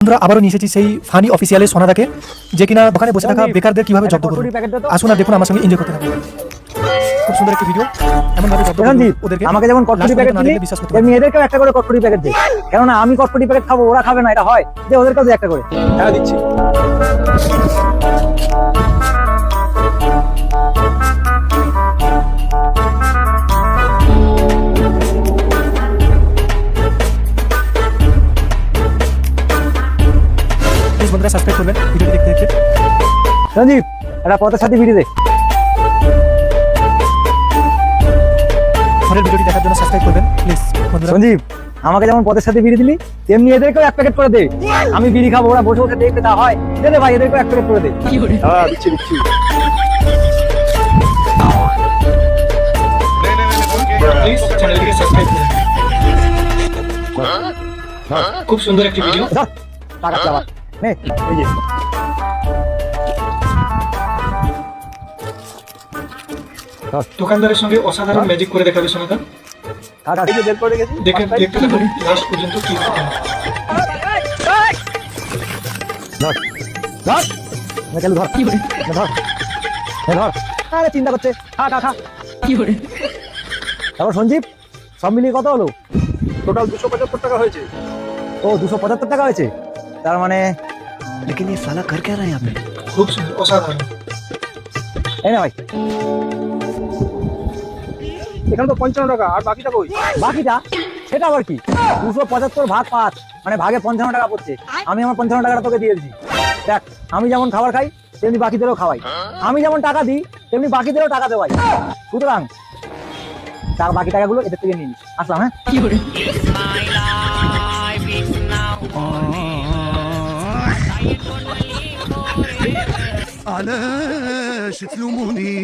আমরা আবারও নিয়ে এসেছি সেই ফানি অফিসিয়ালের সোনাদাকে, যে কিনা দোকানে বসে থাকা বেকারদের কিভাবে জব্দ করবে। আসুন আর দেখুন আমার সঙ্গে এনজয় করতে থাকুন। খুব সুন্দর একটি ভিডিও, এমন ভাবে জব্দ করবে ওদেরকে। আমাকে যেমন কটকটি প্যাকেট দিলি, তেমনি এদেরকেও একটা করে কটকটি প্যাকেট দে। কেননা আমি কটকটি প্যাকেট খাবো, ওরা খাবে না, এটা হয়। যে ওদেরকেও দে একটা করে। হ্যাঁ দিচ্ছি। বন্ধুরা সাবস্ক্রাইব করবেন ভিডিওটি দেখতে দেখতে। সঞ্জীব, এটা পথের সাথে ভিডিও দে। পরের ভিডিওটি দেখার জন্য সাবস্ক্রাইব করবেন প্লিজ বন্ধুরা। সঞ্জীব, আমাকে যেমন পথের সাথে বিড়ি দিলি, তেমনি এদেরকেও এক প্যাকেট করে দে। আমি বিড়ি খাবো, ওরা বসে বসে দেখতে, তা হয়। দে দে ভাই, এদেরকেও এক প্যাকেট করে দে। হ্যাঁ দিচ্ছি দিচ্ছি। প্লিজ চ্যানেলটিকে সাবস্ক্রাইব করুন। খুব সুন্দর একটি ভিডিও। ধর, টাকা চাওয়া নে, এই যে। দোকানদারের সঙ্গে অসাধারণ ম্যাজিক করে দেখাবে সোনাদা। টাকা এই যে বের করে গেছি। দেখে দেখতে থাকুন লাস্ট পর্যন্ত কি হয়। ধর ধর, নে চল ধর, নে ধর, নে ধর। আরে চিন্তা করছে, খা খা খা। কি করে? তারপর সঞ্জীব, সব মিলিয়ে কত হলো? টোটাল 275 টাকা হয়েছে। ও 275 টাকা হয়েছে। তার মানে लेकिन ये साला कर क्या रहा है यहाँ पे? খুব সুন্দর, অসাধারণ। এই না ভাই, এখানে তো 55 টাকা, আর বাকিটা কই? বাকিটা সেটা আবার কি? 275 ভাগ 5, মানে ভাগে 55 টাকা পড়ছে। আমি আমার 55 টাকাটা তোকে দিয়ে দিচ্ছি। দেখ, আমি যেমন খাবার খাই তেমনি বাকিদেরও খাওয়াই। আমি যেমন টাকা দিই তেমনি বাকিদেরও টাকা দেওয়াই। সুতরাং তার বাকি টাকাগুলো এদের থেকে নিয়ে নিস। আসলাম, হ্যাঁ? على شكل منير